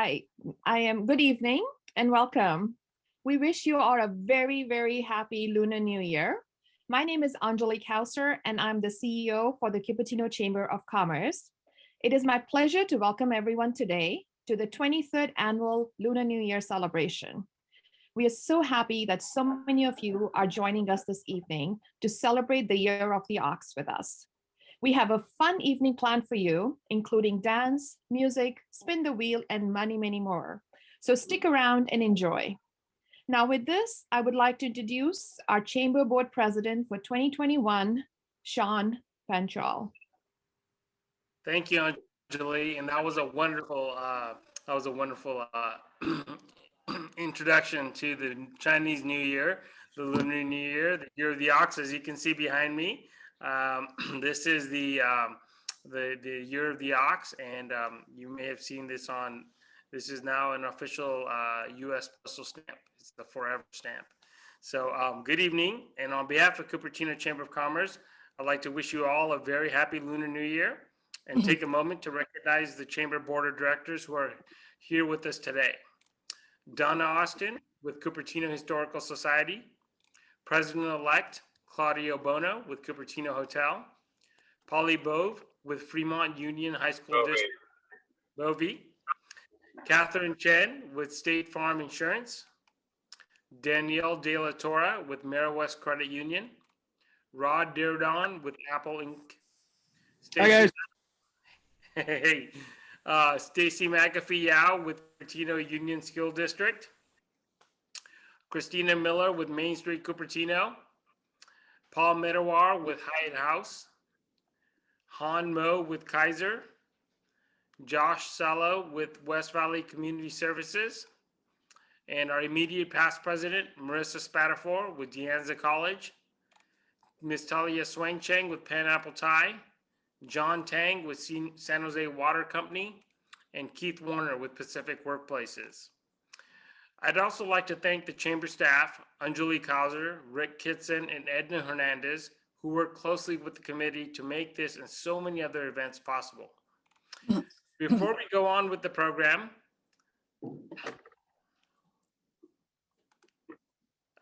Hi, I am good evening and welcome. We wish you all a very, very happy Lunar New Year. My name is Angelique Hauser, and I'm the CEO for the Cupertino Chamber of Commerce. It is my pleasure to welcome everyone today to the 23rd annual Lunar New Year celebration. We are so happy that so many of you are joining us this evening to celebrate the Year of the Ox with us. We have a fun evening planned for you, including dance, music, spin the wheel, and many, many more. So stick around and enjoy. Now, with this, I would like to introduce our Chamber Board President for 2021, Sean Panchal. Thank you, Anjali, and that was a wonderful introduction to the Chinese New Year, the Lunar New Year, the Year of the Ox, as you can see behind me. This is the Year of the Ox, and you may have seen this on. This is now an official U.S. postal stamp. It's the forever stamp. So, good evening, and on behalf of Cupertino Chamber of Commerce, I'd like to wish you all a very happy Lunar New Year and take a moment to recognize the Chamber Board of Directors who are here with us today. Donna Austin with Cupertino Historical Society, President-elect Claudio Bono with Cupertino Hotel, Polly Bove with Fremont Union High School District, Bovey, Catherine Chen with State Farm Insurance, Danielle De La Torre with West Credit Union, Rod Dirdon with Apple Inc. Hi guys. Hey, Stacy McAfee Yao with Cupertino Union School District, Christina Miller with Main Street Cupertino, Paul Medawar with Hyatt House, Han Mo with Kaiser, Josh Sallow with West Valley Community Services, and our immediate past president, Marissa Spatafor with De Anza College, Ms. Talia Swangcheng with Pineapple Thai, John Tang with San Jose Water Company, and Keith Warner with Pacific Workplaces. I'd also like to thank the Chamber staff, Anjali Kauser, Rick Kitson, and Edna Hernandez, who work closely with the committee to make this and so many other events possible. Before we go on with the program,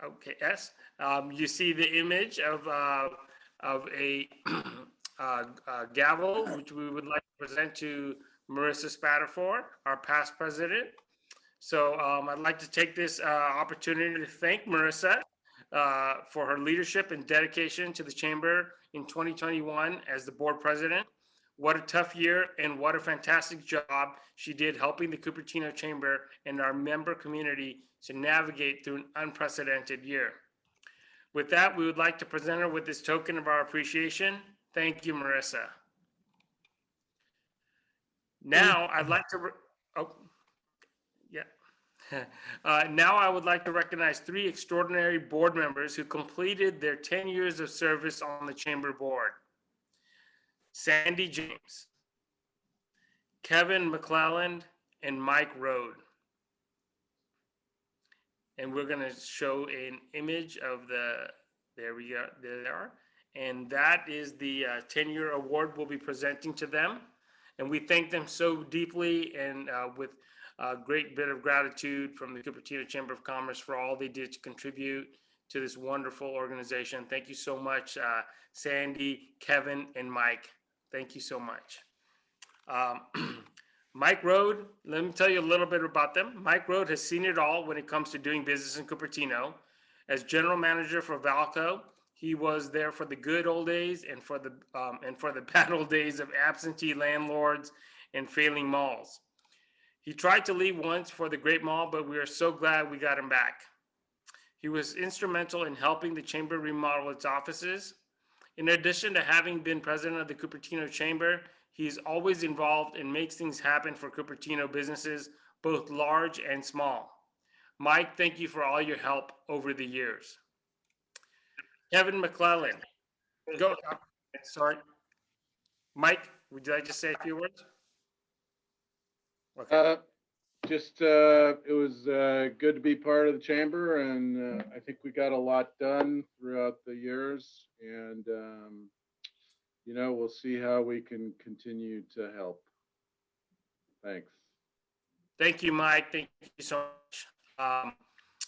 okay, yes, you see the image of a gavel, which we would like to present to Marissa Spatafor, our past president. So I'd like to take this opportunity to thank Marissa for her leadership and dedication to the Chamber in 2021 as the board president. What a tough year and what a fantastic job she did helping the Cupertino Chamber and our member community to navigate through an unprecedented year. With that, we would like to present her with this token of our appreciation. Thank you, Marissa. Now, I'd like to, now I would like to recognize 3 extraordinary board members who completed their 10 years of service on the Chamber Board. Sandy James, Kevin McClelland, and Mike Rode. And we're gonna show an image of there we go, there they are. And that is the 10-year award we'll be presenting to them. And we thank them so deeply and with a great bit of gratitude from the Cupertino Chamber of Commerce for all they did to contribute to this wonderful organization. Thank you so much, Sandy, Kevin, and Mike. Thank you so much. Mike Rode, let me tell you a little bit about them. Mike Rode has seen it all when it comes to doing business in Cupertino. As general manager for Valco, he was there for the good old days and for the bad old days of absentee landlords and failing malls. He tried to leave once for the Great Mall, but we are so glad we got him back. He was instrumental in helping the Chamber remodel its offices. In addition to having been president of the Cupertino Chamber, he's always involved and makes things happen for Cupertino businesses, both large and small. Mike, thank you for all your help over the years. Kevin McClelland. Go. Sorry. Mike, would you like to say a few words? Okay. It was good to be part of the chamber, and I think we got a lot done throughout the years, and we'll see how we can continue to help. Thanks. Thank you, Mike. Thank you so much.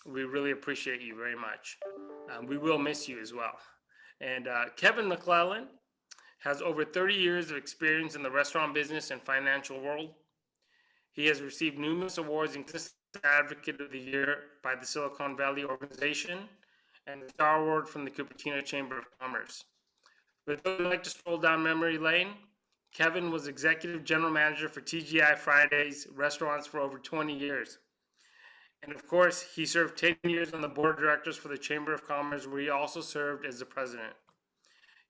We really appreciate you very much. We will miss you as well. And Kevin McClellan has over 30 years of experience in the restaurant business and financial world. He has received numerous awards, including Advocate of the Year by the Silicon Valley Organization and the Star Award from the Cupertino Chamber of Commerce. For those who like to stroll down memory lane, Kevin was Executive General Manager for TGI Fridays restaurants for over 20 years. And of course, he served 10 years on the board of directors for the Chamber of Commerce, where he also served as the president.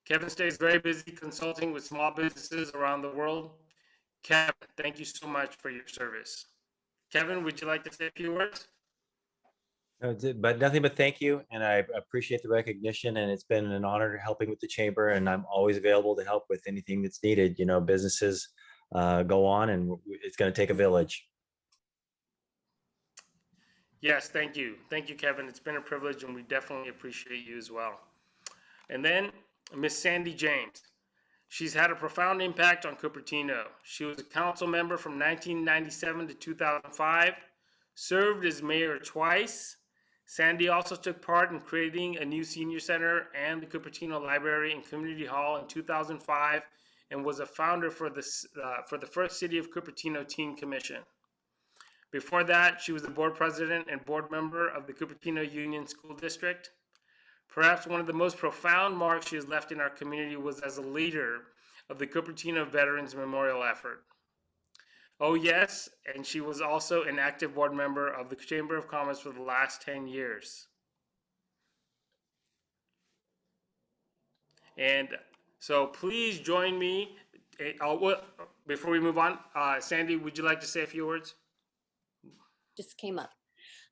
Kevin stays very busy consulting with small businesses around the world. Kevin, thank you so much for your service. Kevin, would you like to say a few words? But nothing but thank you, and I appreciate the recognition, and it's been an honor helping with the chamber, and I'm always available to help with anything that's needed. You know, businesses go on, and it's going to take a village. Yes, thank you. Thank you, Kevin. It's been a privilege, and we definitely appreciate you as well. And then Miss Sandy James. She's had a profound impact on Cupertino. She was a council member from 1997 to 2005, served as mayor twice. Sandy also took part in creating a new senior center and the Cupertino Library and Community Hall in 2005, and was a founder for the first City of Cupertino Teen Commission. Before that, she was the board president and board member of the Cupertino Union School District. Perhaps one of the most profound marks she has left in our community was as a leader of the Cupertino Veterans Memorial effort. Oh yes, and she was also an active board member of the Chamber of Commerce for the last 10 years. And so please join me. Before we move on, Sandy, would you like to say a few words? Just came up.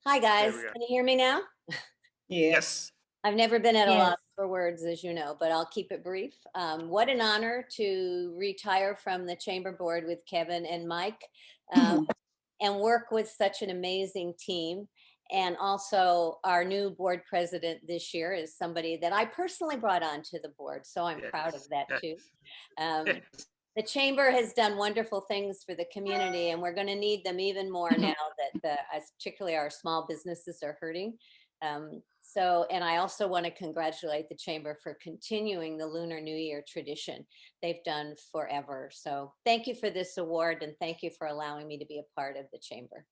Hi, guys. There we go. Can you hear me now? Yes. I've never been at a Yes. loss for words, as you know, but I'll keep it brief. What an honor to retire from the chamber board with Kevin and Mike and work with such an amazing team. And also our new board president this year is somebody that I personally brought onto the board. So I'm proud of that too. The chamber has done wonderful things for the community, and we're going to need them even more now that particularly our small businesses are hurting. And I also want to congratulate the chamber for continuing the Lunar New Year tradition they've done forever. So thank you for this award, and thank you for allowing me to be a part of the chamber.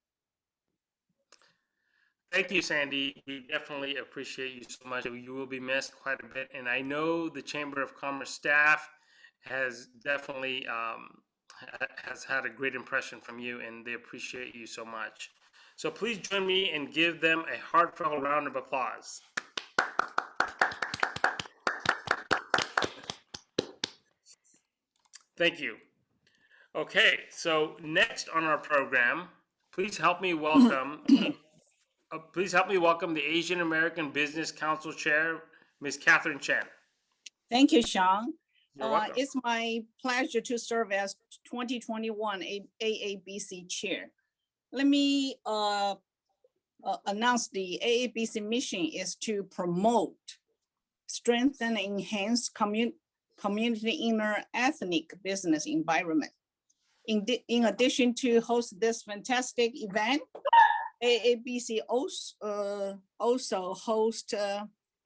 Thank you, Sandy. We definitely appreciate you so much. You will be missed quite a bit. And I know the Chamber of Commerce staff has definitely has had a great impression from you, and they appreciate you so much. So please join me and give them a heartfelt round of applause. Thank you. Okay, so next on our program, please help me welcome the Asian American Business Council Chair, Ms. Catherine Chen. Thank you, Sean. You're welcome. It's my pleasure to serve as 2021 AABC Chair. Let me announce the AABC mission is to promote, strengthen, and enhance community inner ethnic business environment. In addition to host this fantastic event, AABC also hosts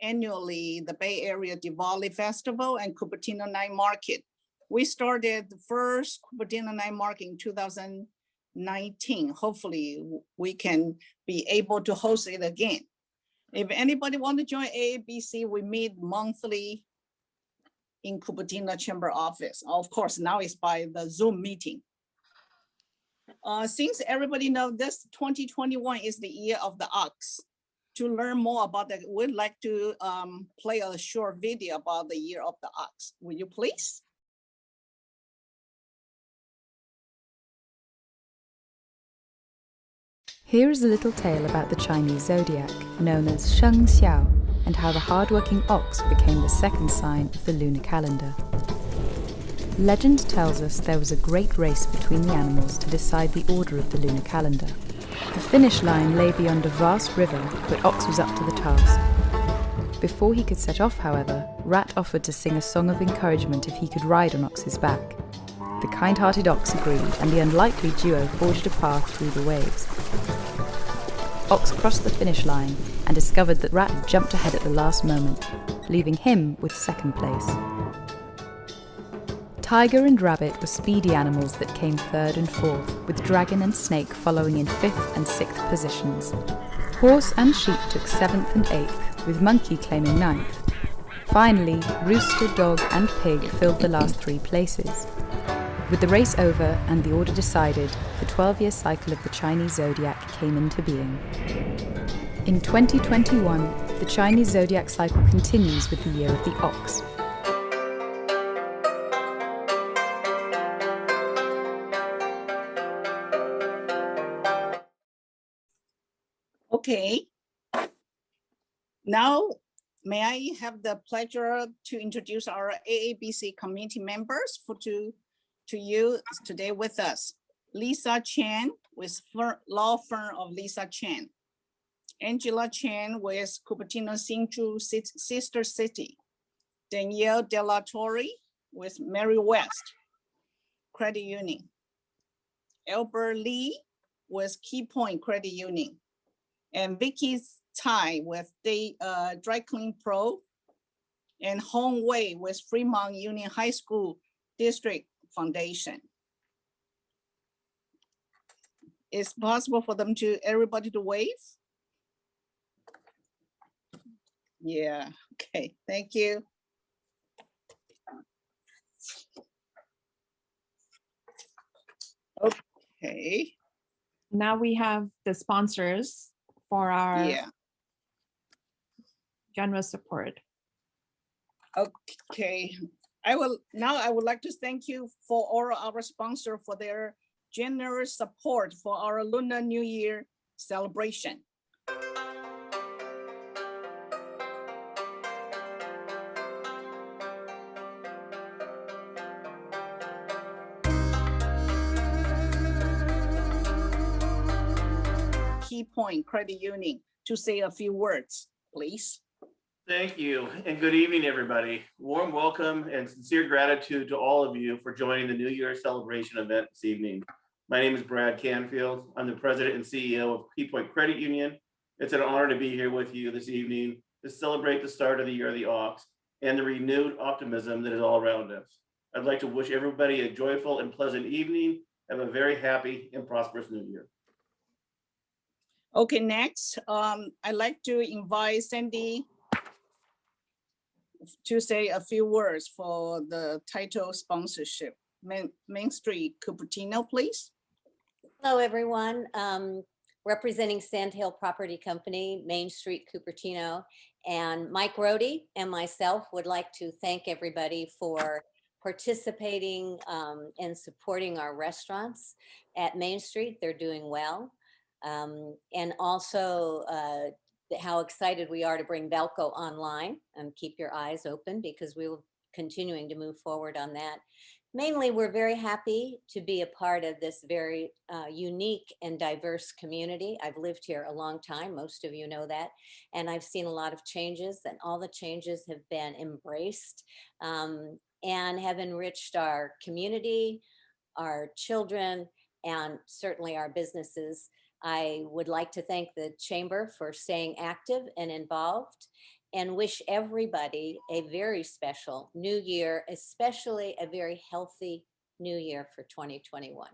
annually the Bay Area Diwali Festival and Cupertino Night Market. We started the first Cupertino Night Market in 2019. Hopefully we can be able to host it again. If anybody want to join AABC, we meet monthly in Cupertino Chamber office. Of course, now it's by the Zoom meeting. Since everybody knows this 2021 is the year of the ox, to learn more about that, we'd like to play a short video about the year of the ox. Will you please? Here is a little tale about the Chinese zodiac, known as Sheng Xiao, and how the hard-working ox became the second sign of the lunar calendar. Legend tells us there was a great race between the animals to decide the order of the lunar calendar. The finish line lay beyond a vast river, but Ox was up to the task. Before he could set off, however, Rat offered to sing a song of encouragement if he could ride on Ox's back. The kind-hearted ox agreed, and the unlikely duo forged a path through the waves. Ox crossed the finish line and discovered that Rat jumped ahead at the last moment, leaving him with second place. Tiger and Rabbit were speedy animals that came third and fourth, with Dragon and Snake following in fifth and sixth positions. Horse and Sheep took seventh and eighth, with Monkey claiming ninth. Finally, Rooster, Dog and Pig filled the last three places. With the race over and the order decided, the 12-year cycle of the Chinese zodiac came into being. In 2021, the Chinese zodiac cycle continues with the year of the ox. Okay. Now, may I have the pleasure to introduce our AABC community members to you today with us. Lisa Chen with law firm of Lisa Chen. Angela Chen with Cupertino Hsinchu Sister City. Danielle De La Torre with Mary West Credit Union. Albert Lee with Key Point Credit Union. And Vicky Tai with the Dry Clean Pro. And Hong Wei with Fremont Union High School District Foundation. It's possible for them to, everybody to wave? Yeah, okay, thank you. Okay, Now we have the sponsors for our yeah, generous support. okay. I would like to thank you for all our sponsors for their generous support for our Lunar New Year celebration. Key Point Credit Union to say a few words, please. Thank you, and good evening, everybody. Warm welcome and sincere gratitude to all of you for joining the New Year celebration event this evening. My name is Brad Canfield. I'm the president and CEO of Key Point Credit Union. It's an honor to be here with you this evening to celebrate the start of the Year of the Ox and the renewed optimism that is all around us. I'd like to wish everybody a joyful and pleasant evening. Have a very happy and prosperous New Year. Okay, next, I'd like to invite Sandy to say a few words for the title sponsorship. Main Street Cupertino, please. Hello, everyone. Representing Sandhill Property Company, Main Street Cupertino, and Mike Rohde and myself would like to thank everybody for participating and supporting our restaurants at Main Street. They're doing well. And also how excited we are to bring Velco online, and keep your eyes open because we will continuing to move forward on that. Mainly, we're very happy to be a part of this very unique and diverse community. I've lived here a long time, most of you know that, and I've seen a lot of changes, and all the changes have been embraced and have enriched our community, our children, and certainly our businesses. I would like to thank the Chamber for staying active and involved, and wish everybody a very special new year, especially a very healthy new year for 2021.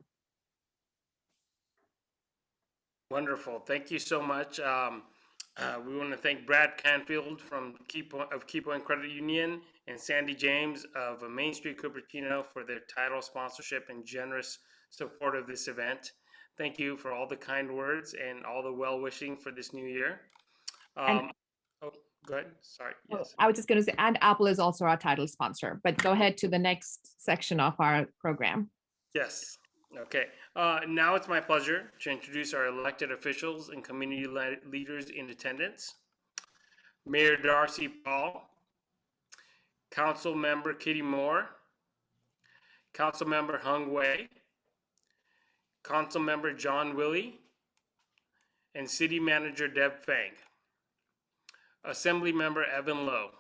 Wonderful. Thank you so much. We want to thank Brad Canfield from Key Point Credit Union and Sandy James of Main Street Cupertino for their title sponsorship and generous support of this event. Thank you for all the kind words and all the well-wishing for this new year. Go ahead. Sorry. Yes. I was just going to say, and Apple is also our title sponsor, but go ahead to the next section of our program. Yes. Okay. Now it's my pleasure to introduce our elected officials and community leaders in attendance. Mayor Darcy Paul, Council Member Kitty Moore, Council Member Hung Wei, Council Member John Willie, and City Manager Deb Fang. Assembly Member Evan Lowe,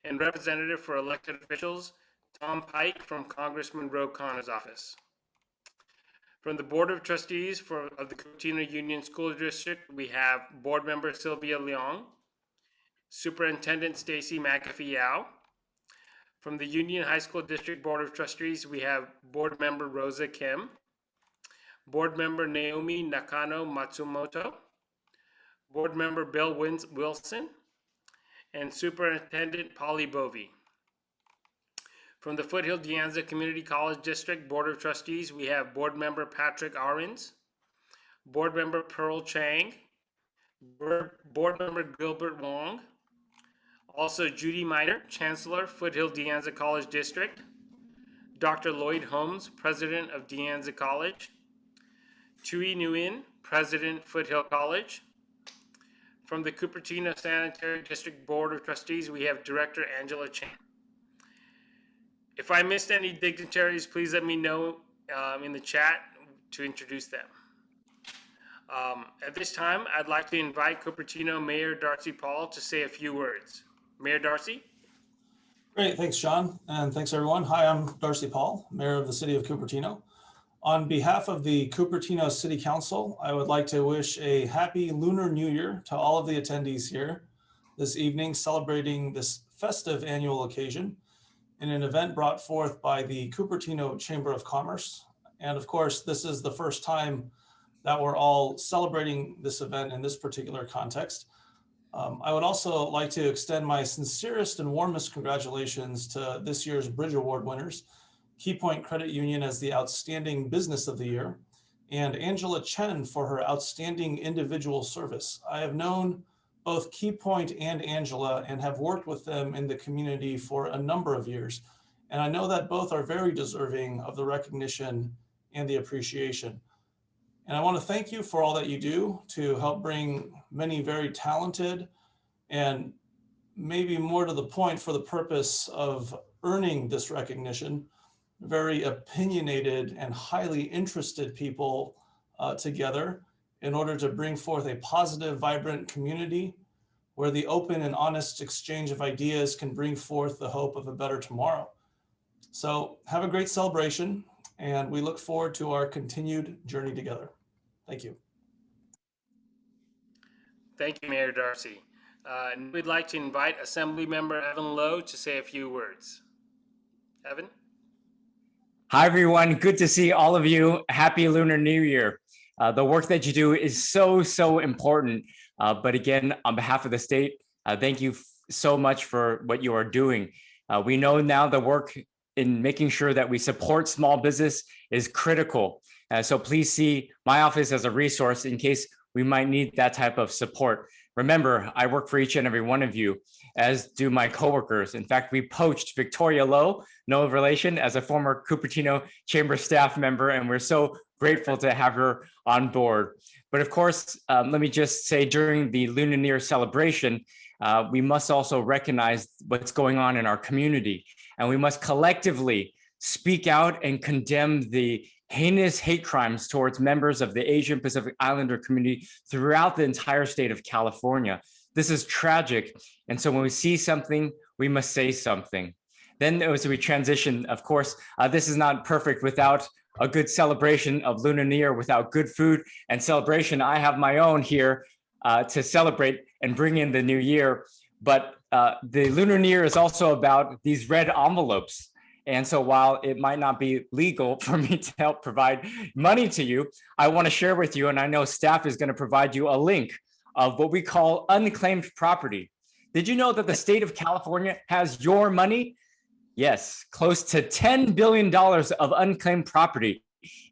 and representative for elected officials, Tom Pike from Congressman Ro Khanna's office. From the Board of Trustees of the Cupertino Union School District, we have Board Member Sylvia Leong, Superintendent Stacy McAfee Yao. From the Union High School District Board of Trustees, we have Board Member Rosa Kim, Board Member Naomi Nakano Matsumoto, Board Member Bill Wilson, and Superintendent Polly Bovey. From the Foothill De Anza Community College District Board of Trustees, we have Board Member Patrick Arens, Board Member Pearl Chang, Board Member Gilbert Wong, also Judy Miter, Chancellor, Foothill De Anza College District, Dr. Lloyd Holmes, President of De Anza College, Tui Nguyen, President, Foothill College. From the Cupertino Sanitary District Board of Trustees, we have Director Angela Chan. If I missed any dignitaries, please let me know in the chat to introduce them. At this time, I'd like to invite Cupertino Mayor Darcy Paul to say a few words. Mayor Darcy? Great, thanks, John, and thanks everyone. Hi, I'm Darcy Paul, Mayor of the City of Cupertino. On behalf of the Cupertino City Council, I would like to wish a happy Lunar New Year to all of the attendees here this evening, celebrating this festive annual occasion in an event brought forth by the Cupertino Chamber of Commerce. And of course, this is the first time that we're all celebrating this event in this particular context. I would also like to extend my sincerest and warmest congratulations to this year's Bridge Award winners, Key Point Credit Union as the Outstanding Business of the Year, and Angela Chen for her outstanding individual service. I have known both Key Point and Angela and have worked with them in the community for a number of years. And I know that both are very deserving of the recognition and the appreciation. And I want to thank you for all that you do to help bring many very talented and maybe more to the point for the purpose of earning this recognition, very opinionated and highly interested people together in order to bring forth a positive, vibrant community where the open and honest exchange of ideas can bring forth the hope of a better tomorrow. So have a great celebration, and we look forward to our continued journey together. Thank you. Thank you, Mayor Darcy. We'd like to invite Assembly Member Evan Lowe to say a few words. Evan? Hi, everyone. Good to see all of you. Happy Lunar New Year. The work that you do is so important. But again, on behalf of the state, thank you so much for what you are doing. We know now the work in making sure that we support small business is critical. So please see my office as a resource in case we might need that type of support. Remember, I work for each and every one of you, as do my coworkers. In fact, we poached Victoria Lowe, no relation, as a former Cupertino Chamber staff member, and we're so grateful to have her on board. But of course, let me just say during the Lunar New Year celebration, we must also recognize what's going on in our community, and we must collectively speak out and condemn the heinous hate crimes towards members of the Asian Pacific Islander community throughout the entire state of California. This is tragic. And so when we see something, we must say something. Then as we transition, of course, this is not perfect without a good celebration of Lunar New Year, without good food and celebration. I have my own here to celebrate and bring in the new year. But the Lunar New Year is also about these red envelopes. And so while it might not be legal for me to help provide money to you, I want to share with you, and I know staff is going to provide you a link of what we call unclaimed property. Did you know that the state of California has your money? Yes, close to $10 billion of unclaimed property.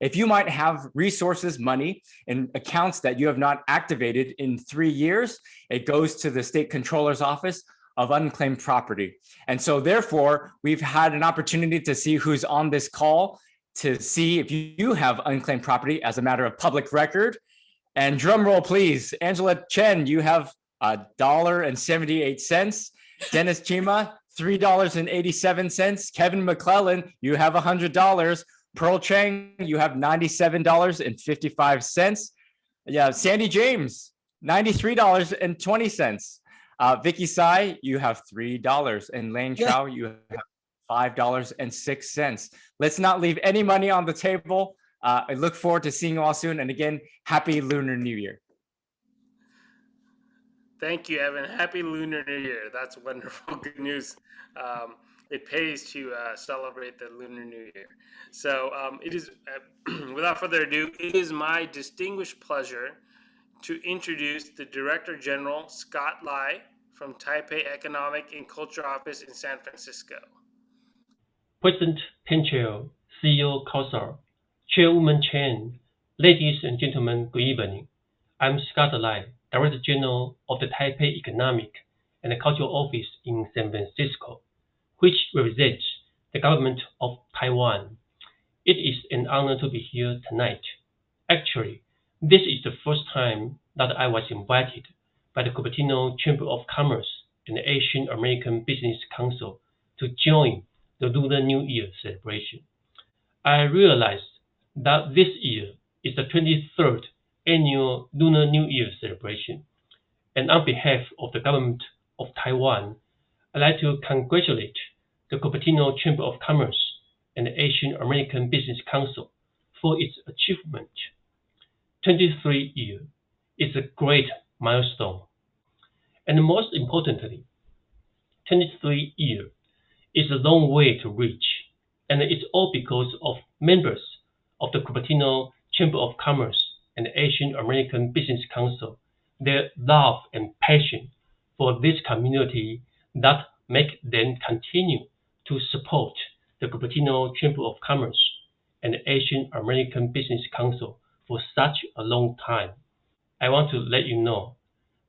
If you might have resources, money in accounts that you have not activated in 3 years, it goes to the state controller's office of unclaimed property. And so therefore, we've had an opportunity to see who's on this call to see if you have unclaimed property as a matter of public record. And drum roll, please. Angela Chen, you have $1.78. Dennis Chima, $3.87. Kevin McClellan, you have $100. Pearl Chang, you have $97.55. Yeah, Sandy James, $93.20. Vicky Sai, you have $3, and Lang Chow, you have $5.06. Let's not leave any money on the table. I look forward to seeing you all soon. And again, happy Lunar New Year. Thank you, Evan. Happy Lunar New Year. That's wonderful. Good news. It pays to celebrate the Lunar New Year. So it is, without further ado, it is my distinguished pleasure to introduce the Director General, Scott Lai, from Taipei Economic and Culture Office in San Francisco. President Penchel, CEO Kausar, Chairwoman Chen, ladies and gentlemen, good evening. I'm Scott Lai, Director General of the Taipei Economic and Cultural Office in San Francisco, which represents the government of Taiwan. It is an honor to be here tonight. Actually, this is the first time that I was invited by the Cupertino Chamber of Commerce and the Asian American Business Council to join the Lunar New Year celebration. I realized that this year is the 23rd annual Lunar New Year celebration, and on behalf of the government of Taiwan, I'd like to congratulate the Cupertino Chamber of Commerce and the Asian American Business Council for its achievement. 23 years is a great milestone. And most importantly, 23 years is a long way to reach, and it's all because of members of the Cupertino Chamber of Commerce and the Asian American Business Council, their love and passion for this community that make them continue to support the Cupertino Chamber of Commerce and the Asian American Business Council for such a long time. I want to let you know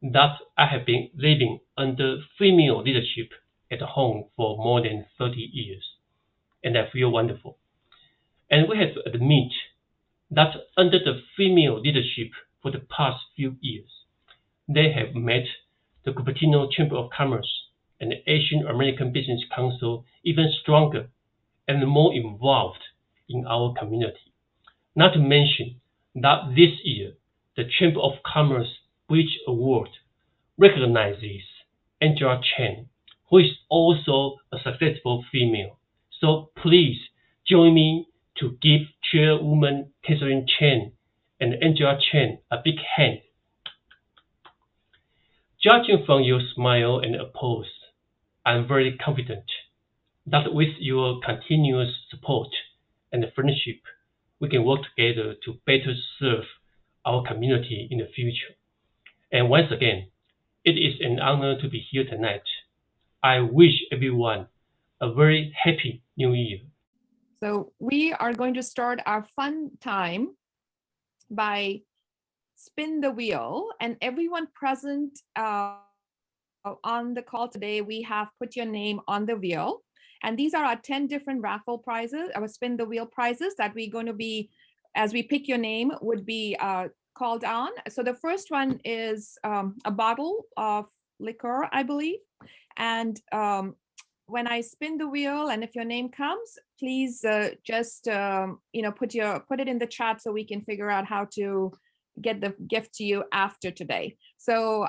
that I have been living under female leadership at home for more than 30 years, and I feel wonderful. And we have to admit that under the female leadership for the past few years, they have made the Cupertino Chamber of Commerce and the Asian American Business Council even stronger and more involved in our community. Not to mention that this year, the Chamber of Commerce Bridge Award recognizes Angela Chen, who is also a successful female. So please join me to give Chairwoman Catherine Chen and Angela Chen a big hand. Judging from your smile and applause, I'm very confident that with your continuous support and friendship, we can work together to better serve our community in the future. And once again, it is an honor to be here tonight. I wish everyone a very happy New Year. So we are going to start our fun time by spin the wheel, and everyone present on the call today, we have put your name on the wheel. And these are our 10 different raffle prizes, our spin the wheel prizes that we're going to be, as we pick your name, would be called on. So the first one is a bottle of liquor, I believe. And when I spin the wheel, and if your name comes, please just put it in the chat so we can figure out how to get the gift to you after today. So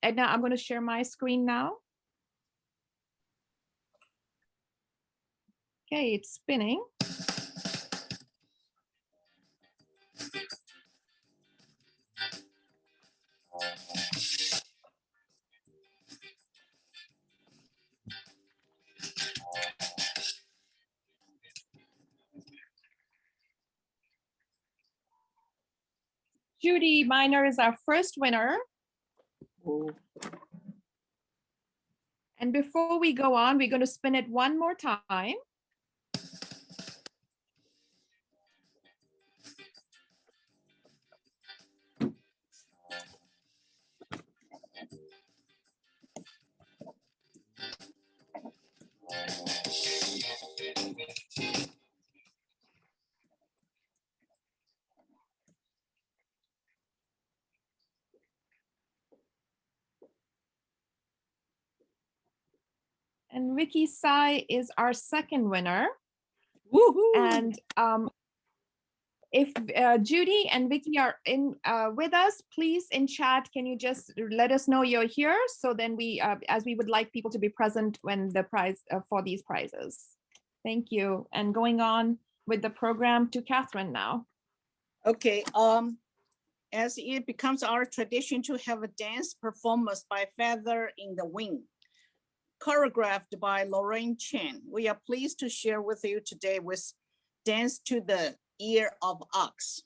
Edna, I'm going to share my screen now. Okay, it's spinning. Judy Miner is our first winner. And before we go on, we're going to spin it one more time. And Ricky Sai is our second winner. Woohoo! And If Judy and Vicky are in with us, please in chat, can you just let us know you're here? So then we, as we would like people to be present when the prize for these prizes. Thank you. And going on with the program to Catherine now. Okay, as it becomes our tradition to have a dance performance by Feather in the Wind, choreographed by Lorraine Chen, we are pleased to share with you today with Dance to the Year of Ox.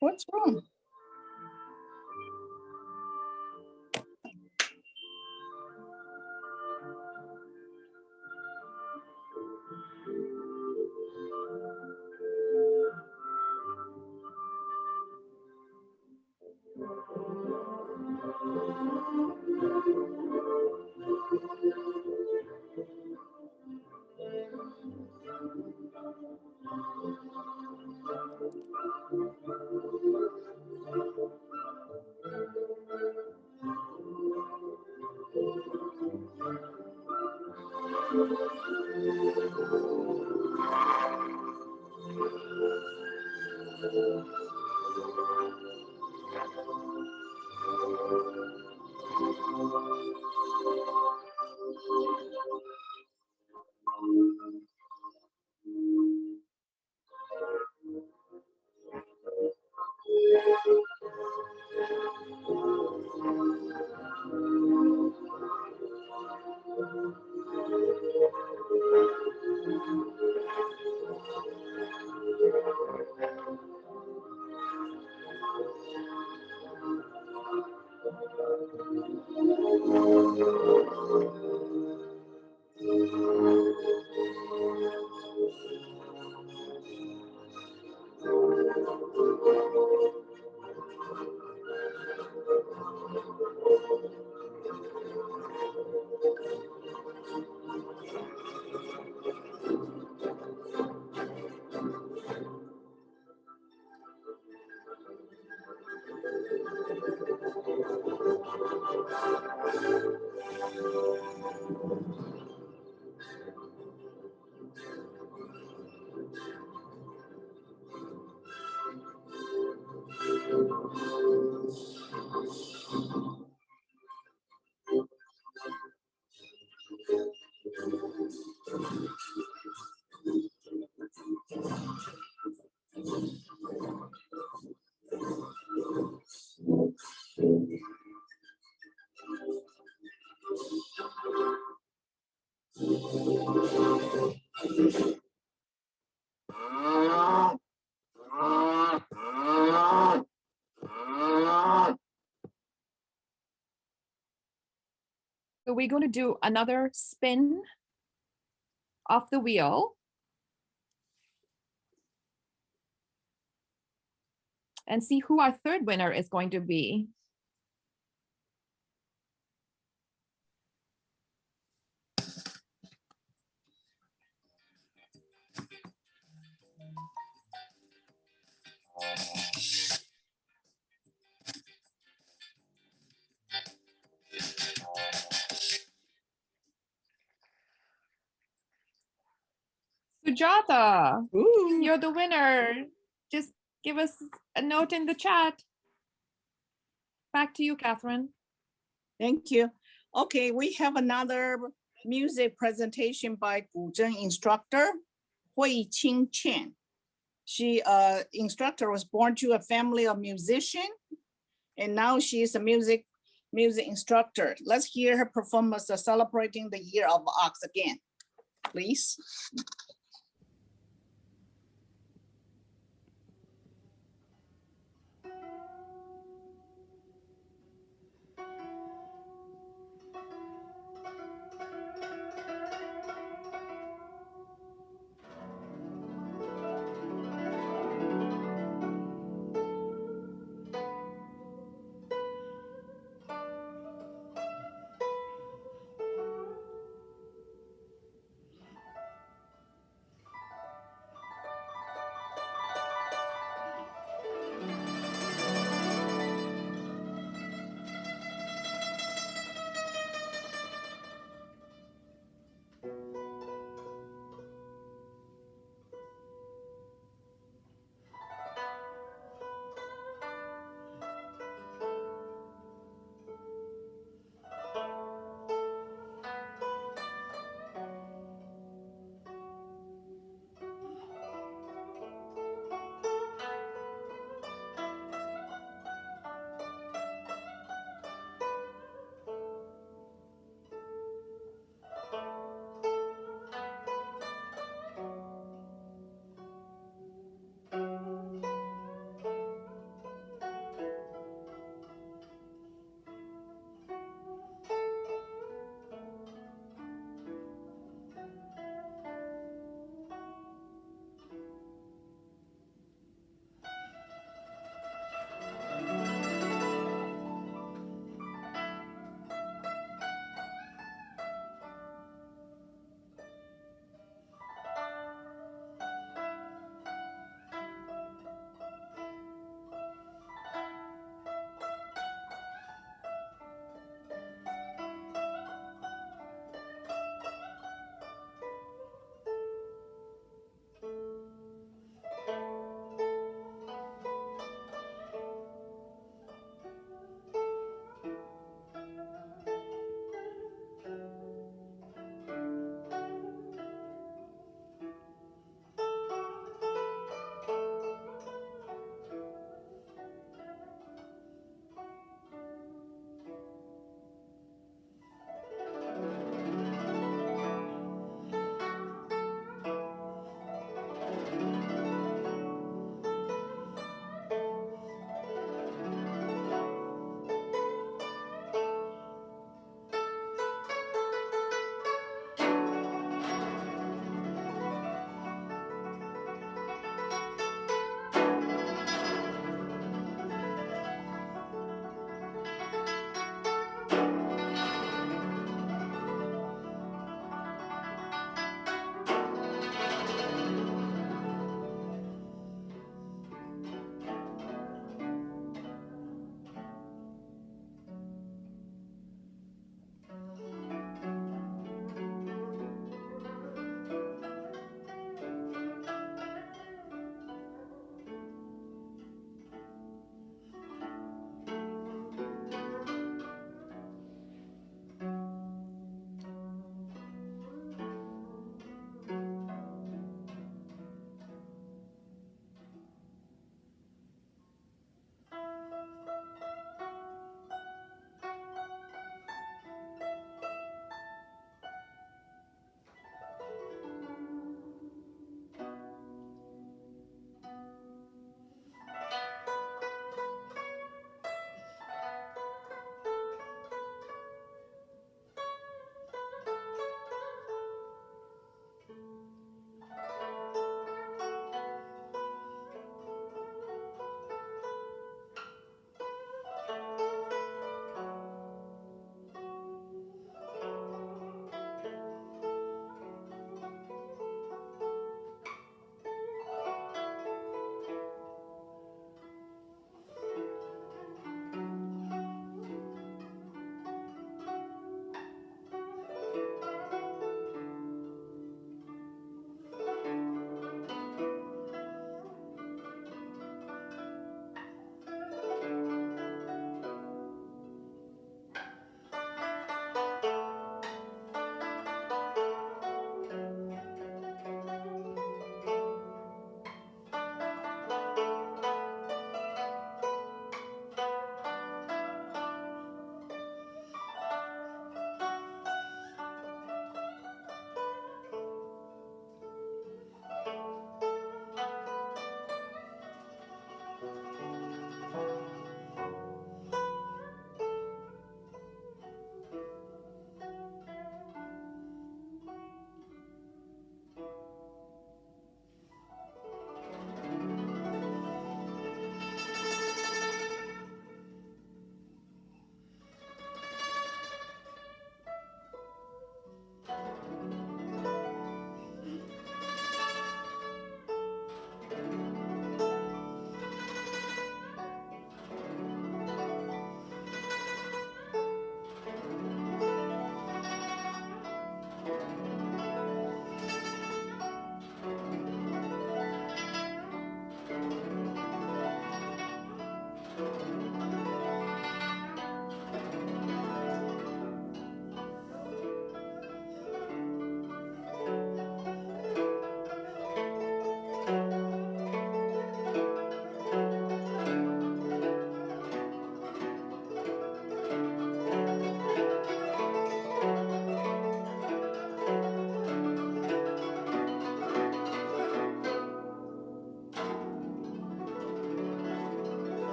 What's wrong? So we're going to do another spin of the wheel. And see who our third winner is going to be. Sujata, you're the winner. Just give us a note in the chat. Back to you, Catherine. Thank you. Okay, we have another music presentation by Guzheng instructor, Hui Qing Chen. She instructor was born to a family of musicians, and now she is a music instructor. Let's hear her performance of celebrating the Year of Ox again, please.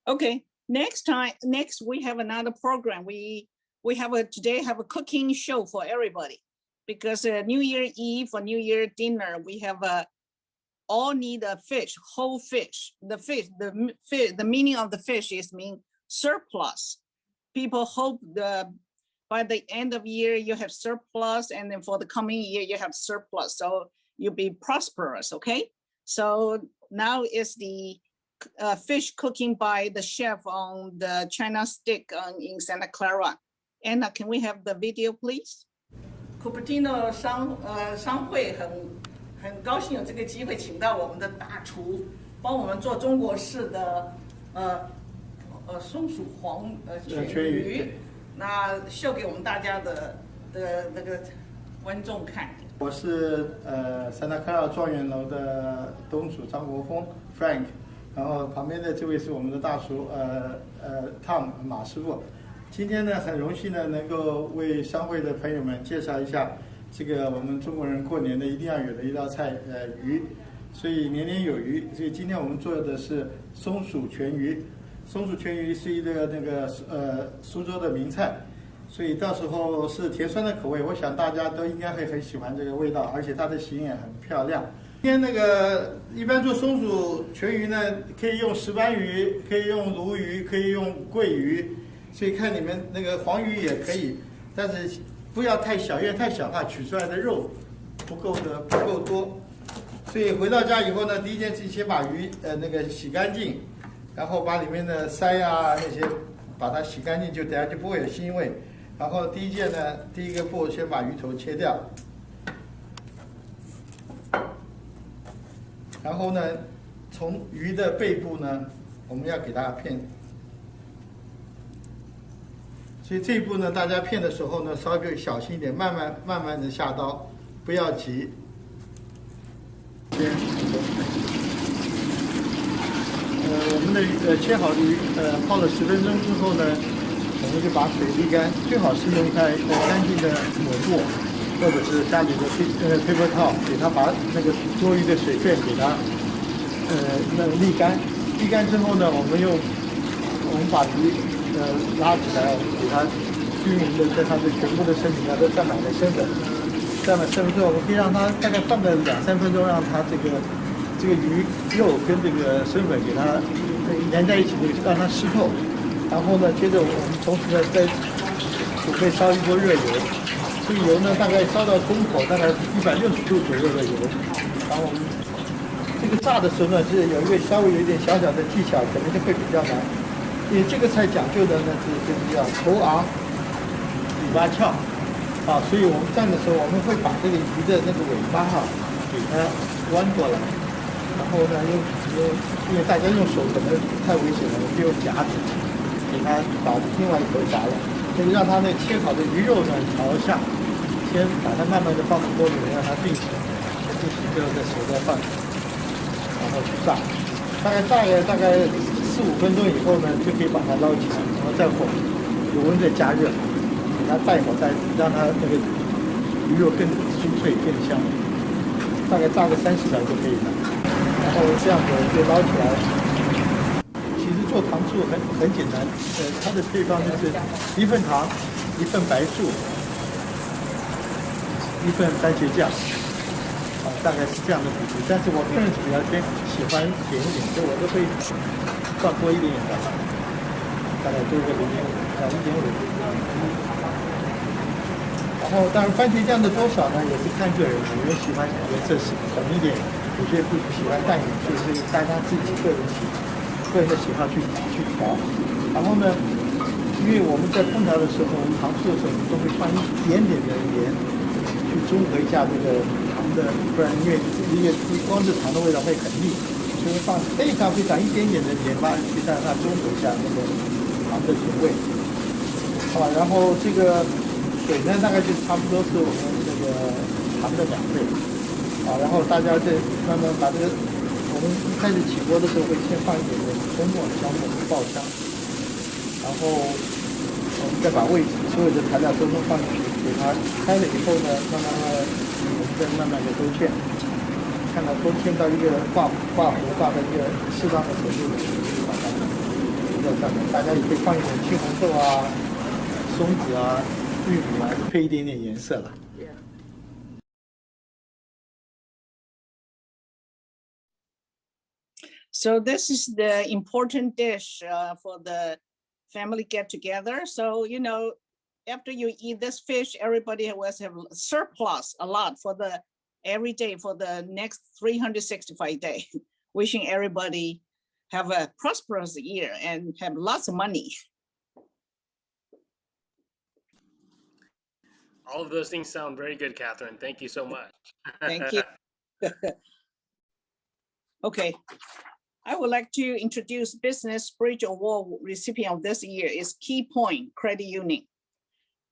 Okay, next we have another program. We today have a cooking show for everybody because New Year Eve or New Year dinner, we have all need a fish, whole fish. The meaning of the fish is mean surplus. People hope by the end of year you have surplus, and then for the coming year you have surplus, so you'll be prosperous. Okay, so now is the fish cooking by the chef on the China Stick in Santa Clara. Anna, can we have the video, please? Cupertino 商会很高兴有这个机会，请到我们的大厨帮我们做中国式的松鼠全鱼，那秀给我们大家的那个观众看。我是Santa Clara 状元楼的东主张国峰 Frank， 然后旁边的这位是我们的大厨Tom 马师傅。今天呢，很荣幸呢能够为商会的朋友们介绍一下这个我们中国人过年的一定要有的一道菜鱼，所以年年有余。所以今天我们做的是松鼠全鱼。松鼠全鱼是一个那个苏州的名菜，所以到时候是甜酸的口味，我想大家都应该会很喜欢这个味道，而且它的形也很漂亮。今天那个一般做松鼠全鱼呢，可以用石斑鱼，可以用鲈鱼，可以用桂鱼，所以看你们那个黄鱼也可以，但是不要太小，因为太小怕取出来的肉不够多。所以回到家以后呢，第一件事情先把鱼那个洗干净。然后把里面的鳃啊那些把它洗干净，就等下就不会有腥味。然后第一个步先把鱼头切掉，然后呢，从鱼的背部呢，我们要给它片。所以这一步呢，大家片的时候呢，稍微小心一点，慢慢的下刀，不要急。我们的切好的鱼，泡了10分钟之后呢，我们就把水沥干，最好是用一块干净的抹布，或者是家里的paper towel，给它把那个多余的水分给它沥干。沥干之后呢，我们把鱼拉起来，给它均匀的在它的全部的身体上都沾满了生粉。沾满生粉之后，我们可以让它大概放个2-3分钟，让它这个鱼肉跟这个生粉给它连在一起，让它湿透。然后呢，接着我们同时呢再准备烧一锅热油，这个油呢大概烧到中火，大概160度左右的油。然后我们这个炸的时候呢，是有一个稍微有一点小小的技巧，可能就会比较难。因为这个菜讲究的呢就是要头昂尾巴翘啊，所以我们蘸的时候，我们会把这个鱼的那个尾巴给它弯过来。然后呢，因为大家用手可能太危险了，我们就用夹子给它把另外一头夹了，所以让它那切好的鱼肉呢朝下，先把它慢慢的放到锅里面让它定型，定型之后再手再放，然后去炸，大概4-5分钟以后呢，就可以把它捞起来，然后再有温再加热，给它带火，再让它那个鱼肉更酥脆更香，大概炸个30秒就可以了。然后这样子就捞起来。其实做糖醋很简单，它的配方就是1份糖、1份白醋、1份番茄酱，大概是这样的比例。但是我个人比较喜欢甜一点，所以我都会放多一点点糖，大概多个1.5。然后当然番茄酱的多少呢，也是看个人，有人喜欢颜色红一点。有些不喜欢淡饮，所以是大家自己个人的喜好去调。然后呢，因为我们在烹调的时候，我们糖醋的时候，我们都会放一点点的盐，去中和一下这个糖的，不然因为光是糖的味道会很腻，所以放非常一点点的盐巴去让它中和一下那个糖的甜味。好吧，然后这个水呢，大概就差不多是我们这个糖的2倍。然后大家再慢慢把这个，我们一开始起锅的时候会先放一点点葱末、姜末爆香，然后我们再把所有的材料都放进去，给它开了以后呢，我们再慢慢的勾芡，看到勾芡到一个挂到一个适当的程度，把它在上面，大家也可以放一点青红豆啊、松子啊、玉米啊，配一点点颜色了。So this is the important dish for the family get together. So, you know, after you eat this fish, everybody always have surplus a lot for the every day for the next 365 days. Wishing everybody have a prosperous year and have lots of money. All of those things sound very good, Catherine. Thank you so much. Thank you. Okay. I would like to introduce Business Bridge Award recipient of this year is Key Point Credit Union.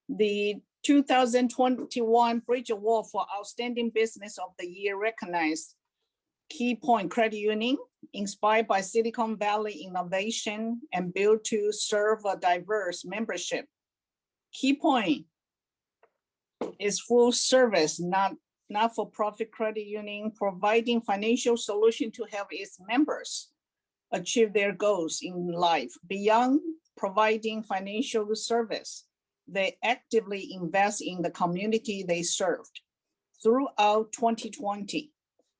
The 2021 Bridge Award for Outstanding Business of the Year recognized Key Point Credit Union, inspired by Silicon Valley innovation and built to serve a diverse membership. Key Point is full service, not-for-profit credit union, providing financial solution to help its members achieve their goals in life. Beyond providing financial service, they actively invest in the community they served. Throughout 2020,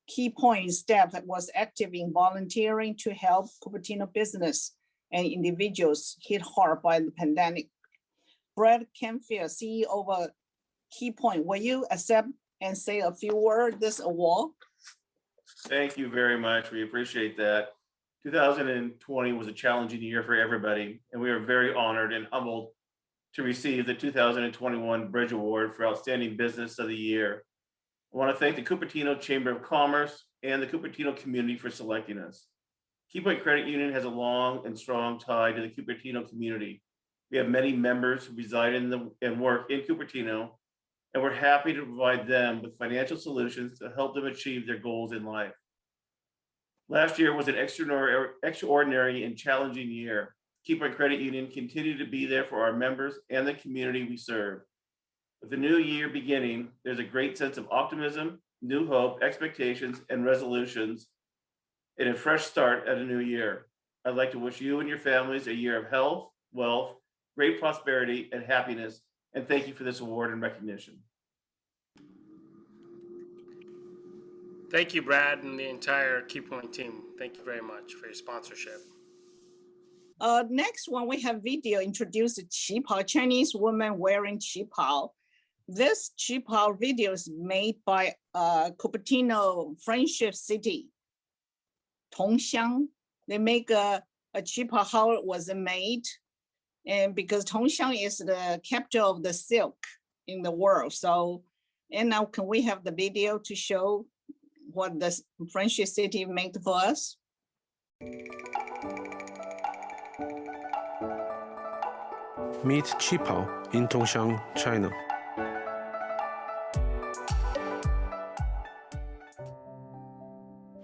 Key Point staff was active in volunteering to help Cupertino business and individuals hit hard by the pandemic. Brad Canfield, CEO of Key Point, will you accept and say a few words this award? Thank you very much. We appreciate that. 2020 was a challenging year for everybody, and we are very honored and humbled to receive the 2021 Bridge Award for Outstanding Business of the Year. I want to thank the Cupertino Chamber of Commerce and the Cupertino community for selecting us. Key Point Credit Union has a long and strong tie to the Cupertino community. We have many members who reside in and work in Cupertino, and we're happy to provide them with financial solutions to help them achieve their goals in life. Last year was an extraordinary and challenging year. Key Point Credit Union continued to be there for our members and the community we serve. With the new year beginning, there's a great sense of optimism, new hope, expectations, and resolutions, and a fresh start at a new year. I'd like to wish you and your families a year of health, wealth, great prosperity, and happiness. And thank you for this award and recognition. Thank you, Brad, and the entire Key Point team. Thank you very much for your sponsorship. Next one, we have video introduce a qipao, Chinese woman wearing qipao. This qipao video is made by Cupertino Friendship City, Tongxiang. They make a qipao, how it was made. And because Tongxiang is the capital of the silk in the world. So, and now can we have the video to show what the Friendship City made for us? Meet qipao in Tongxiang, China.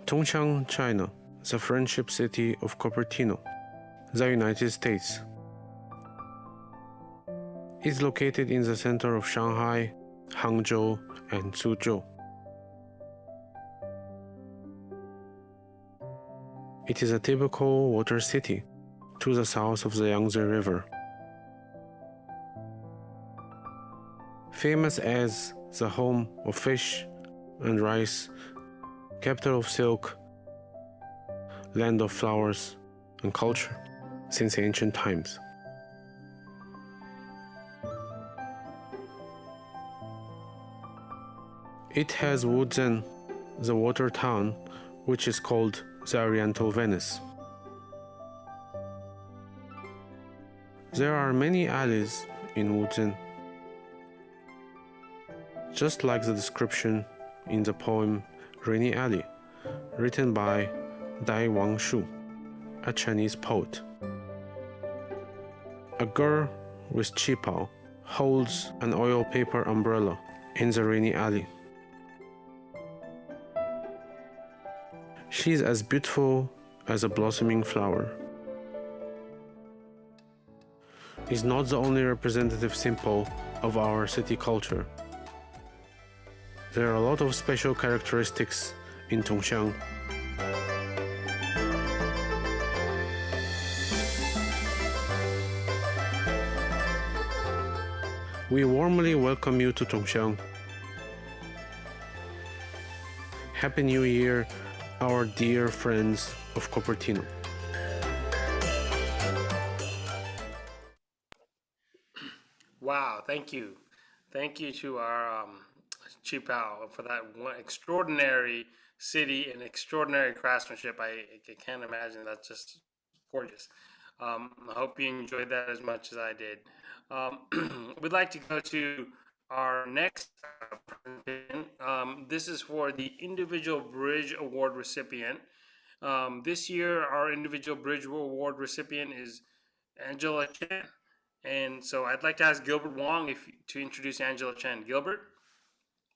Tongxiang, China, the friendship city of Cupertino, the United States. It's located in the center of Shanghai, Hangzhou, and Suzhou. It is a typical water city to the south of the Yangtze River. Famous as the home of fish and rice, capital of silk, land of flowers and culture since ancient times. It has Wuzhen, the water town, which is called the Oriental Venice. There are many alleys in Wuzhen, just like the description in the poem Rainy Alley, written by Dai Wangshu, a Chinese poet. A girl with qipao holds an oil paper umbrella in the rainy alley. She's as beautiful as a blossoming flower. It's not the only representative symbol of our city culture. There are a lot of special characteristics in Tongxiang. We warmly welcome you to Tongxiang. Happy New Year, our dear friends of Cupertino. Wow, thank you. Thank you to our Chi Pao for that one extraordinary city and extraordinary craftsmanship. I can't imagine. That's just gorgeous. I hope you enjoyed that as much as I did. We'd like to go to our next presentation. This is for the Individual Bridge Award recipient. This year, our Individual Bridge Award recipient is Angela Chen. And so I'd like to ask Gilbert Wong to introduce Angela Chen. Gilbert?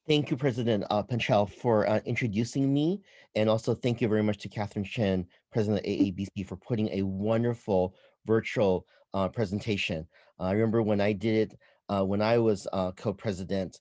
Thank you, President Panchal, for introducing me. And also thank you very much to Catherine Chen, President of AABC, for putting a wonderful virtual presentation. I remember when I did it, when I was co-president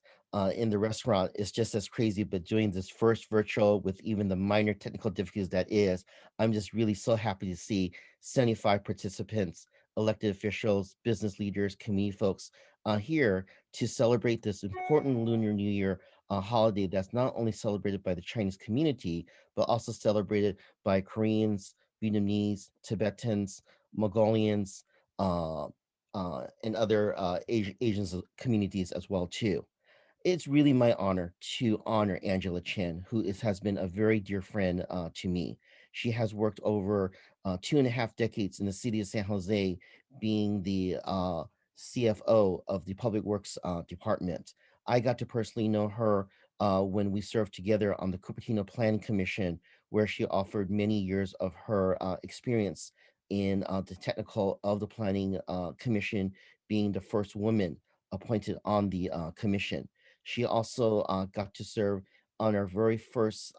in the restaurant, it's just as crazy, but doing this first virtual with even the minor technical difficulties that is, I'm just really so happy to see 75 participants, elected officials, business leaders, community folks here to celebrate this important Lunar New Year holiday that's not only celebrated by the Chinese community, but also celebrated by Koreans, Vietnamese, Tibetans, Mongolians, and other Asian communities as well too. It's really my honor to honor Angela Chen, who has been a very dear friend to me. She has worked over 2.5 decades in the city of San Jose, being the CFO of the Public Works Department. I got to personally know her when we served together on the Cupertino Planning Commission, where she offered many years of her experience in the technical of the Planning Commission, being the first woman appointed on the commission. She also got to serve on our very first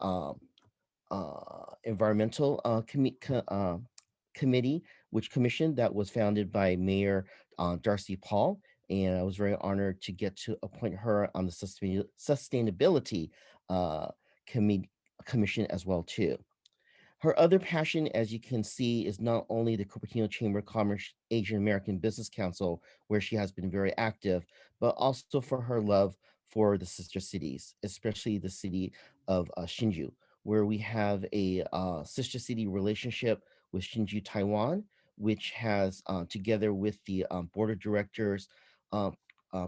environmental committee, which commission that was founded by Mayor Darcy Paul. And I was very honored to get to appoint her on the sustainability commission as well too. Her other passion, as you can see, is not only the Cupertino Chamber of Commerce Asian American Business Council, where she has been very active, but also for her love for the sister cities, especially the city of Hsinchu, where we have a sister city relationship with Hsinchu, Taiwan, which has, together with the board of directors,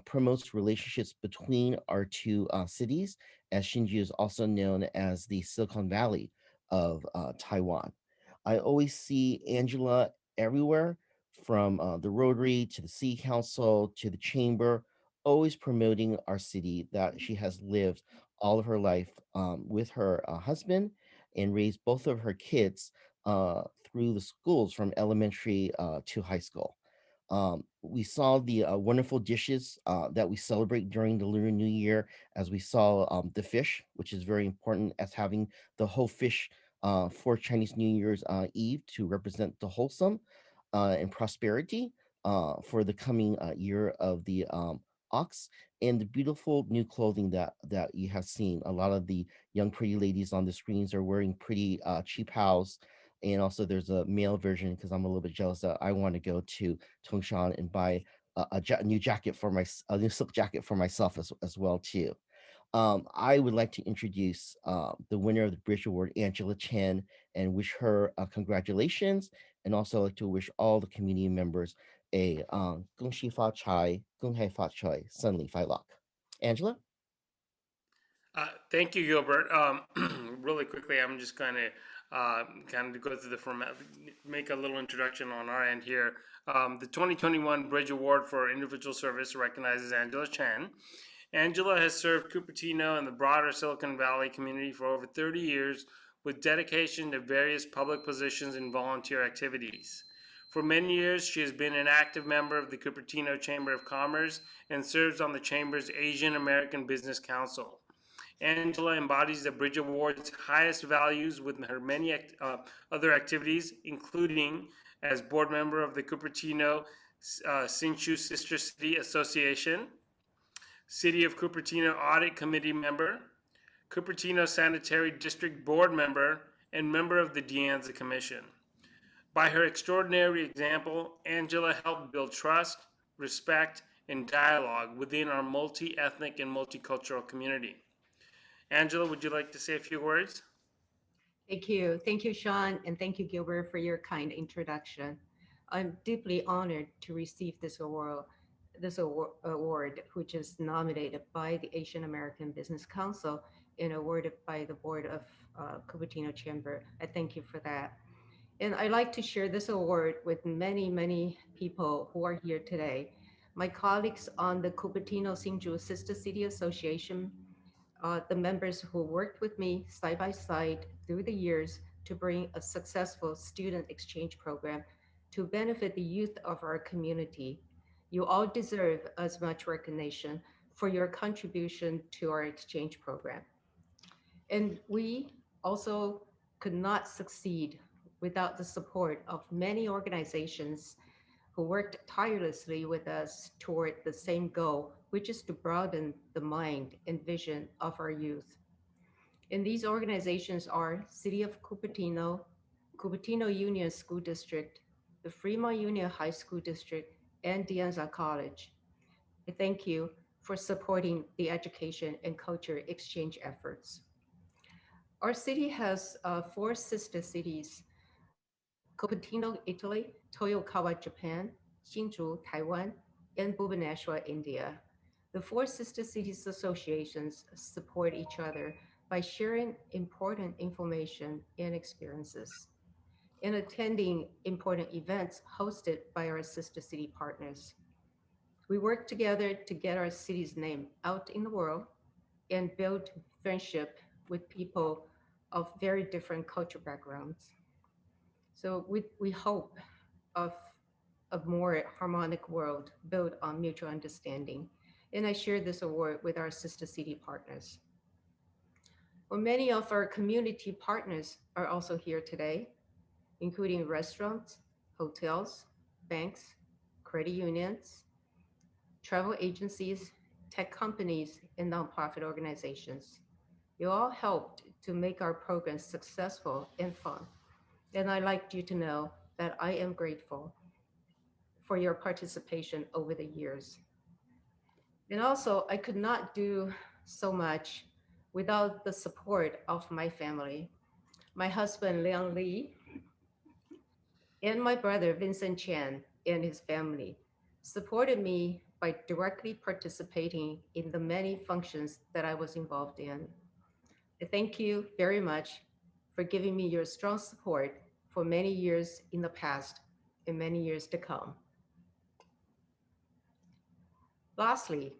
promotes relationships between our two cities, as Hsinchu is also known as the Silicon Valley of Taiwan. I always see Angela everywhere, from the Rotary to the City Council to the Chamber, always promoting our city that she has lived all of her life with her husband and raised both of her kids through the schools from elementary to high school. We saw the wonderful dishes that we celebrate during the Lunar New Year, as we saw the fish, which is very important, as having the whole fish for Chinese New Year's Eve to represent the wholesome and prosperity for the coming year of the ox, and the beautiful new clothing that you have seen. A lot of the young pretty ladies on the screens are wearing pretty cheap house. And also there's a male version, because I'm a little bit jealous that I want to go to Tongshan and buy a new jacket for a new silk jacket for myself as well too. I would like to introduce the winner of the Bridge Award, Angela Chen, and wish her congratulations, and also like to wish all the community members a Gong Xi Fa Chai, Gong Hai Fa Chai, Sun Li Fai Lok. Angela? Thank you, Gilbert. Really quickly, I'm just going to kind of go through the format, make a little introduction on our end here. The 2021 Bridge Award for Individual Service recognizes Angela Chen. Angela has served Cupertino and the broader Silicon Valley community for over 30 years with dedication to various public positions and volunteer activities. For many years, she has been an active member of the Cupertino Chamber of Commerce and serves on the Chamber's Asian American Business Council. Angela embodies the Bridge Award's highest values with her many other activities, including as board member of the Cupertino Hsinchu Sister City Association, City of Cupertino Audit Committee member, Cupertino Sanitary District Board member, and member of the De Anza Commission. By her extraordinary example, Angela helped build trust, respect, and dialogue within our multi-ethnic and multicultural community. Angela, would you like to say a few words? Thank you. Thank you, Sean, and thank you, Gilbert, for your kind introduction. I'm deeply honored to receive this award, which is nominated by the Asian American Business Council and awarded by the Board of Cupertino Chamber. I thank you for that. And I'd like to share this award with many, many people who are here today. My colleagues on the Cupertino-Hsinchu Sister City Association, the members who worked with me side by side through the years to bring a successful student exchange program to benefit the youth of our community. You all deserve as much recognition for your contribution to our exchange program. And we also could not succeed without the support of many organizations who worked tirelessly with us toward the same goal, which is to broaden the mind and vision of our youth. And these organizations are City of Cupertino, Cupertino Union School District, the Fremont Union High School District, and De Anza College. I thank you for supporting the education and culture exchange efforts. Our city has 4 sister cities: Cupertino, Italy; Toyokawa, Japan; Hsinchu, Taiwan; and Bhubaneswar, India. The 4 sister cities associations support each other by sharing important information and experiences and attending important events hosted by our sister city partners. We work together to get our city's name out in the world and build friendship with people of very different cultural backgrounds. So we hope of a more harmonic world built on mutual understanding. And I share this award with our sister city partners. Well, many of our community partners are also here today, including restaurants, hotels, banks, credit unions, travel agencies, tech companies, and nonprofit organizations. You all helped to make our program successful and fun. And I'd like you to know that I am grateful for your participation over the years. And also, I could not do so much without the support of my family. My husband, Leon Lee, and my brother, Vincent Chan, and his family supported me by directly participating in the many functions that I was involved in. I thank you very much for giving me your strong support for many years in the past and many years to come. Lastly,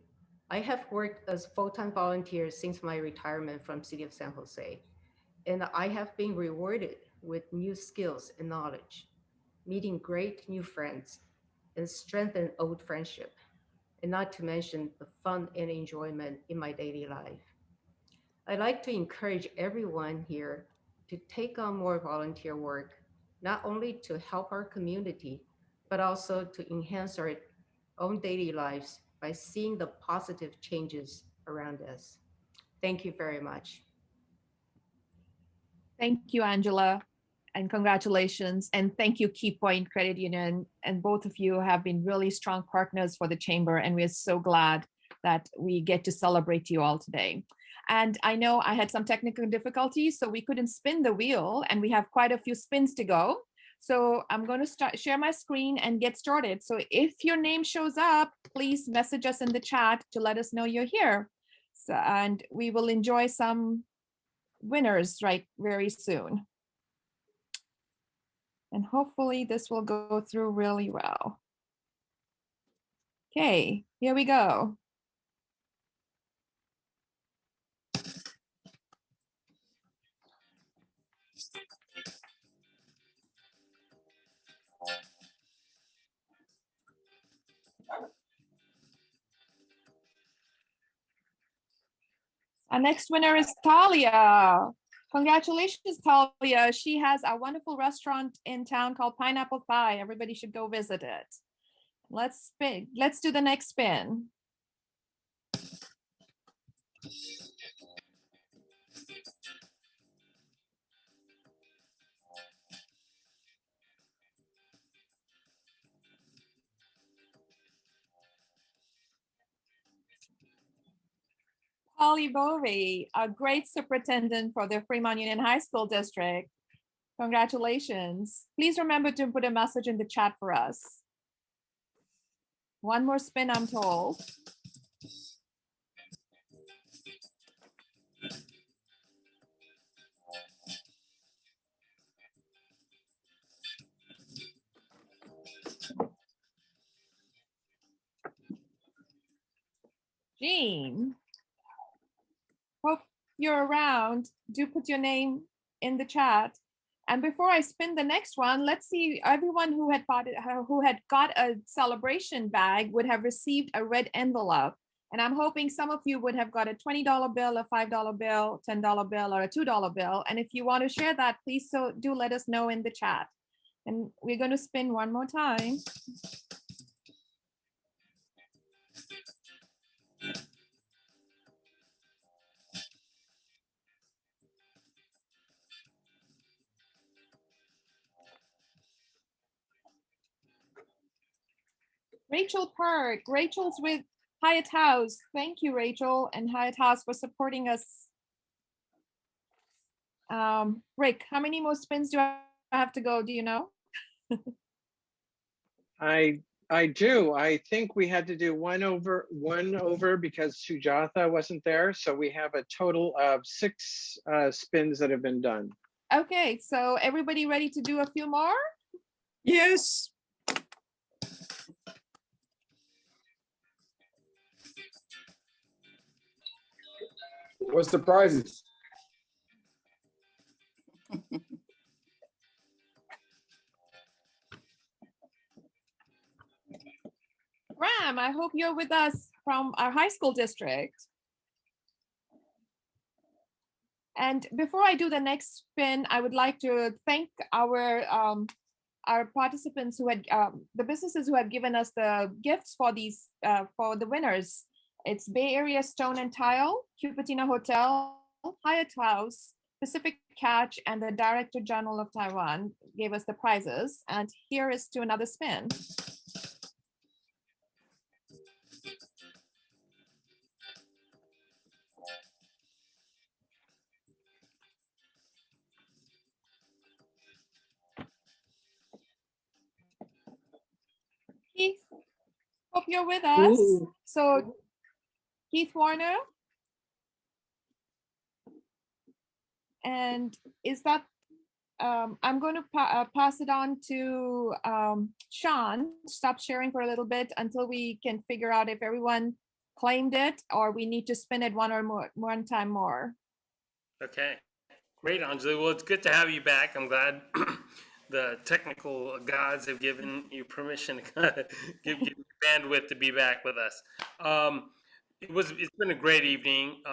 I have worked as full-time volunteer since my retirement from City of San Jose, and I have been rewarded with new skills and knowledge, meeting great new friends, and strengthen old friendship, and not to mention the fun and enjoyment in my daily life. I'd like to encourage everyone here to take on more volunteer work, not only to help our community, but also to enhance our own daily lives by seeing the positive changes around us. Thank you very much. Thank you, Angela, and congratulations. And thank you, Key Point Credit Union. And both of you have been really strong partners for the Chamber, and we're so glad that we get to celebrate you all today. And I know I had some technical difficulties, so we couldn't spin the wheel, and we have quite a few spins to go. So I'm going to share my screen and get started. So if your name shows up, please message us in the chat to let us know you're here. So, and we will enjoy some winners right very soon. And hopefully this will go through really well. Okay, here we go. Our next winner is Talia. Congratulations, Talia. She has a wonderful restaurant in town called Pineapple Thigh. Everybody should go visit it. Let's spin. Let's do the next spin. Polly Bovey, a great superintendent for the Fremont Union High School District. Congratulations. Please remember to put a message in the chat for us. One more spin, I'm told. Jean, hope you're around. Do put your name in the chat. And before I spin the next one, let's see, everyone who had got a celebration bag would have received a red envelope. And I'm hoping some of you would have got a $20 bill, a $5 bill, $10 bill, or a $2 bill. And if you want to share that, please do let us know in the chat. And we're going to spin one more time. Rachel Park. Rachel's with Hyatt House. Thank you, Rachel and Hyatt House, for supporting us. Rick, how many more spins do I have to go? Do you know? I do. I think we had to do one over because Sujatha wasn't there. So we have a total of 6 spins that have been done. Okay, so everybody ready to do a few more? Yes. What's the prizes? Graham, I hope you're with us from our high school district. And before I do the next spin, I would like to thank our participants who had, the businesses who have given us the gifts for these, for the winners. It's Bay Area Stone and Tile, Cupertino Hotel, Hyatt House, Pacific Catch, and the Director General of Taiwan gave us the prizes. And here is to another spin. Keith, hope you're with us. Ooh. So Keith Warner. And is that, I'm going to pass it on to Sean. Stop sharing for a little bit until we can figure out if everyone claimed it or we need to spin it one time more. Okay, great, Anjali. Well, it's good to have you back. I'm glad the technical gods have given you permission to give you bandwidth to be back with us. It's been a great evening.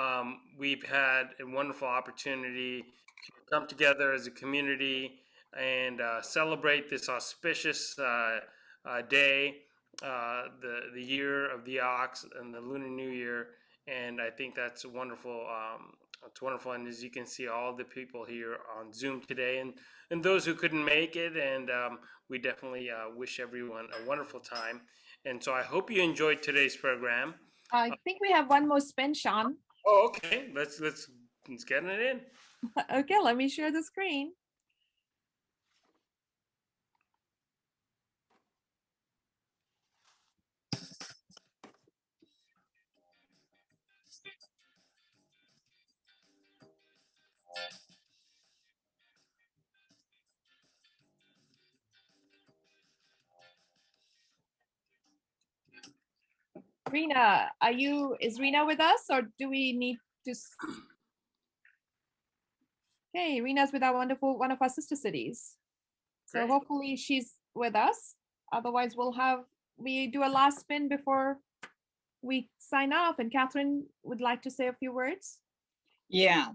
We've had a wonderful opportunity to come together as a community and celebrate this auspicious day, the year of the ox and the Lunar New Year. And I think that's wonderful. It's wonderful. And as you can see, all the people here on Zoom today and those who couldn't make it. And we definitely wish everyone a wonderful time. And so I hope you enjoyed today's program. I think we have one more spin, Sean. Oh, okay. Let's get it in. Okay, let me share the screen. Rena, is Rena with us or do we need to? Okay, Rena's with our one of our sister cities. So Great. hopefully she's with us. Otherwise we do a last spin before we sign off, and Catherine would like to say a few words. Yeah,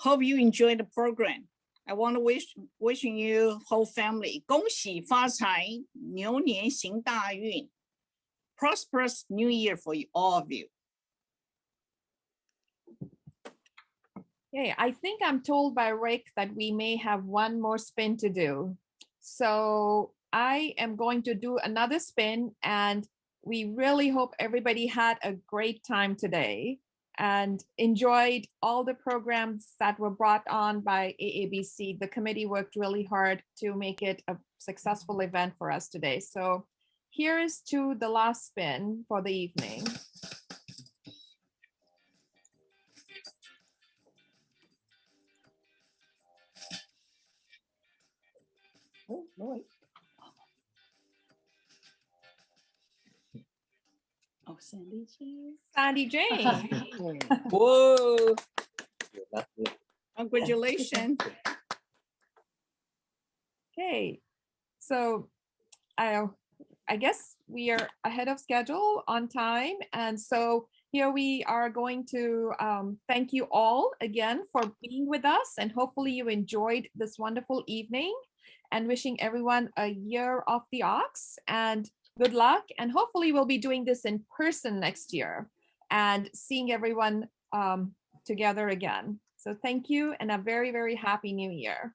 hope you enjoy the program. I want to wishing you whole family 恭喜发财，牛年行大运。Prosperous New Year for all of you. Okay, I think I'm told by Rick that we may have one more spin to do. So I am going to do another spin, and we really hope everybody had a great time today. and enjoyed all the programs that were brought on by AABC. The committee worked really hard to make it a successful event for us today. So here's to the last spin for the evening. Oh, no. Oh, Sandy Jane. Sandy Jane. Whoa. Congratulations. Okay, so I guess we are ahead of schedule on time. And so here we are going to thank you all again for being with us. And hopefully you enjoyed this wonderful evening, and wishing everyone a year of the ox and good luck. And hopefully we'll be doing this in person next year and seeing everyone together again. So thank you and a very, very happy new year.